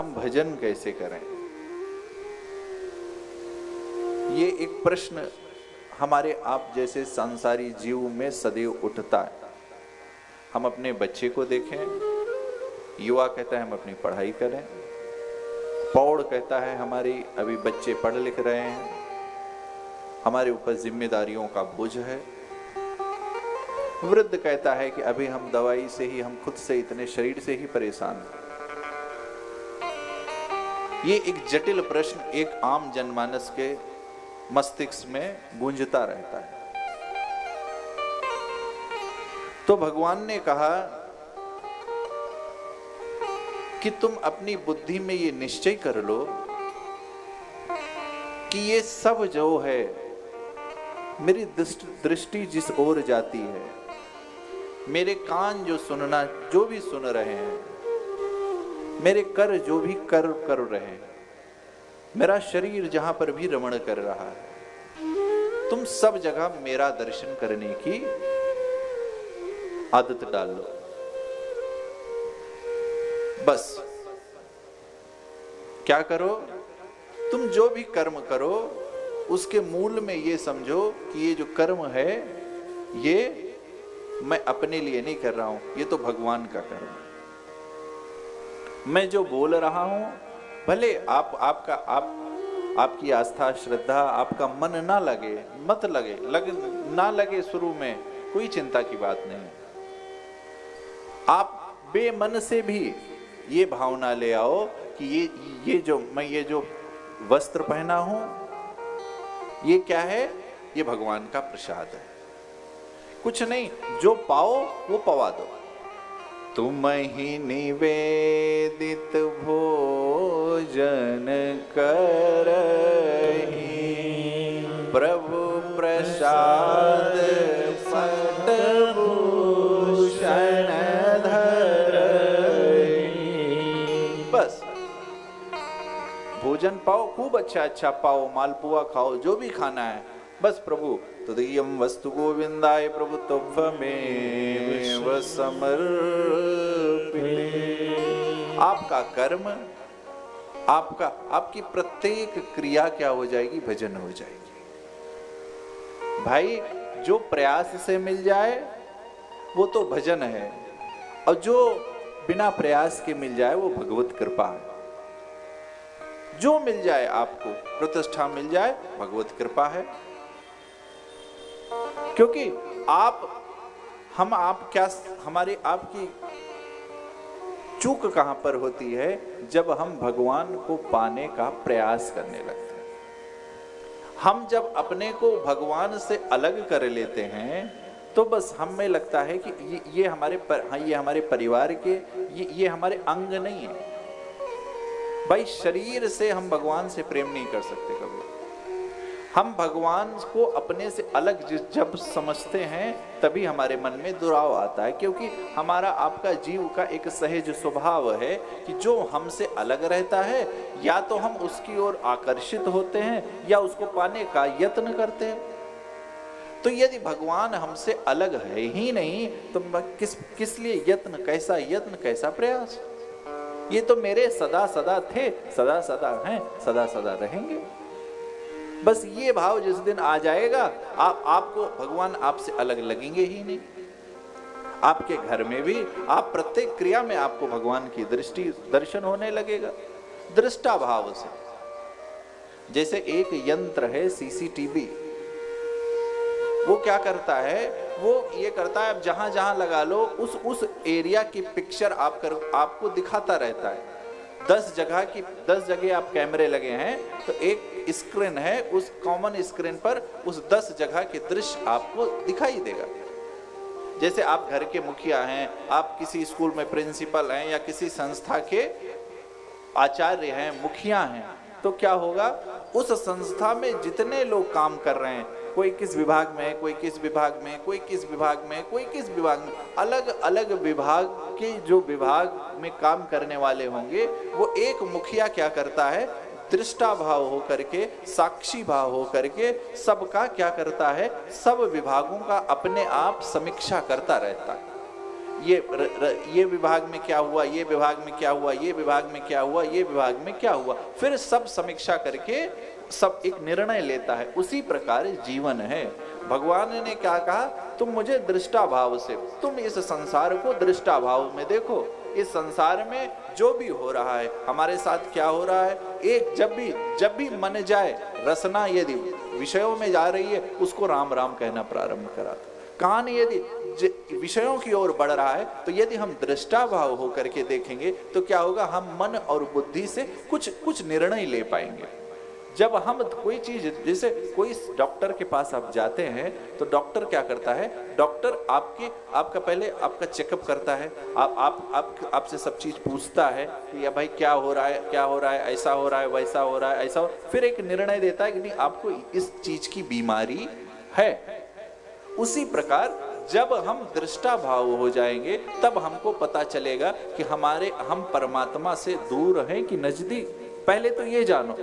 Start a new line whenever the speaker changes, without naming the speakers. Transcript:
हम भजन कैसे करें? ये एक प्रश्न हमारे आप जैसे सांसारी जीव में सदैव उठता है। हम अपने बच्चे को देखें, युवा कहता है हम अपनी पढ़ाई करें, पौड़ कहता है हमारी अभी बच्चे पढ़ लिख रहे हैं, हमारे ऊपर जिम्मेदारियों का बोझ है। वृद्ध कहता है कि अभी हम दवाई से ही, हम खुद से, इतने शरीर से ही परेशान हैं। ये एक जटिल प्रश्न एक आम जनमानस के मस्तिष्क में गूंजता रहता है। तो भगवान ने कहा कि तुम अपनी बुद्धि में ये निश्चय कर लो कि ये सब जो है, मेरी दृष्टि जिस ओर जाती है, मेरे कान जो भी सुन रहे हैं, मेरे कर जो भी कर रहे हैं, मेरा शरीर जहां पर भी रमण कर रहा है, तुम सब जगह मेरा दर्शन करने की आदत डाल लो। बस क्या करो, तुम जो भी कर्म करो उसके मूल में ये समझो कि ये जो कर्म है ये मैं अपने लिए नहीं कर रहा हूं, ये तो भगवान का कर्म है। मैं जो बोल रहा हूं, भले आपकी आस्था, श्रद्धा, आपका मन ना लगे, मत लगे, ना लगे शुरू में, कोई चिंता की बात नहीं। आप बेमन से भी ये भावना ले आओ कि ये जो वस्त्र पहना हूं, ये क्या है? ये भगवान का प्रसाद है। कुछ नहीं, जो पाओ वो पवा दो। तुम ही निवेदित भोजन करहि, प्रभु प्रसाद पट भूषण धरहि। बस भोजन पाओ, खूब अच्छा पाओ, मालपुआ खाओ, जो भी खाना है, बस प्रभु तदीयम वस्तु गोविंदाय प्रभुत्वमेव समर्पिते। आपका कर्म, आपकी प्रत्येक क्रिया क्या हो जाएगी? भजन हो जाएगी। भाई जो प्रयास से मिल जाए वो तो भजन है, और जो बिना प्रयास के मिल जाए वो भगवत कृपा है। जो मिल जाए, आपको प्रतिष्ठा मिल जाए, भगवत कृपा है। क्योंकि आपकी चूक कहां पर होती है? जब हम भगवान को पाने का प्रयास करने लगते हैं। हम जब अपने को भगवान से अलग कर लेते हैं तो बस हमें लगता है कि ये हमारे परिवार के ये हमारे अंग नहीं है। भाई शरीर से हम भगवान से प्रेम नहीं कर सकते कभी। हम भगवान को अपने से अलग जब समझते हैं तभी हमारे मन में दुराव आता है, क्योंकि हमारा आपका जीव का एक सहज स्वभाव है कि जो हमसे अलग रहता है या तो हम उसकी ओर आकर्षित होते हैं या उसको पाने का यत्न करते हैं। तो यदि भगवान हमसे अलग है ही नहीं तो किस लिए यत्न, कैसा प्रयास? ये तो मेरे सदा सदा थे, सदा सदा हैं, सदा सदा रहेंगे। बस ये भाव जिस दिन आ जाएगा, आपको भगवान आपसे अलग लगेंगे ही नहीं। आपके घर में भी, आप प्रत्येक क्रिया में आपको भगवान की दर्शन होने लगेगा, दृष्टा भाव से। जैसे एक यंत्र है सीसीटीवी, वो क्या करता है? वो ये करता है, अब जहां जहां लगा लो उस एरिया की पिक्चर आपको दिखाता रहता है। 10 जगह आप कैमरे लगे हैं तो एक स्क्रीन है, उस कॉमन स्क्रीन पर उस 10 जगह के दृश्य आपको दिखाई देगा। जैसे आप घर के मुखिया हैं, आप किसी स्कूल में प्रिंसिपल हैं या किसी संस्था के आचार्य हैं, मुखिया हैं, तो क्या होगा? उस संस्था में जितने लोग काम कर रहे हैं, कोई किस विभाग में, कोई किस विभाग में, कोई किस विभाग में, कोई किस विभाग में, अलग अलग विभाग के जो विभाग में काम करने वाले होंगे, वो एक मुखिया क्या करता है? दृष्टा भाव हो करके, साक्षी भाव हो करके सबका क्या करता है? सब विभागों का अपने आप समीक्षा करता रहता है। ये विभाग में क्या हुआ, ये विभाग में क्या हुआ, ये विभाग में क्या हुआ, ये विभाग में क्या हुआ, फिर सब समीक्षा करके सब एक निर्णय लेता है। उसी प्रकार जीवन है। भगवान ने क्या कहा, तुम मुझे दृष्टा भाव से, तुम इस संसार को दृष्टा भाव में देखो। इस संसार में जो भी हो रहा है, हमारे साथ क्या हो रहा है, एक जब भी मन जाए, रसना यदि विषयों में जा रही है, उसको राम राम कहना प्रारंभ करा। कान यदि विषयों की ओर बढ़ रहा है, तो यदि हम दृष्टा भाव होकर के देखेंगे तो क्या होगा, हम मन और बुद्धि से कुछ निर्णय ले पाएंगे। जब हम कोई चीज, जैसे कोई डॉक्टर के पास आप जाते हैं तो डॉक्टर क्या करता है, डॉक्टर आपका पहले आपका चेकअप करता है, आपसे सब चीज पूछता है कि या भाई क्या हो रहा है, ऐसा हो रहा है, वैसा हो रहा है, ऐसा, फिर एक निर्णय देता है कि नहीं आपको इस चीज की बीमारी है। उसी प्रकार जब हम दृष्टा भाव हो जाएंगे तब हमको पता चलेगा कि हम परमात्मा से दूर हैं कि नजदीक। पहले तो ये जानो,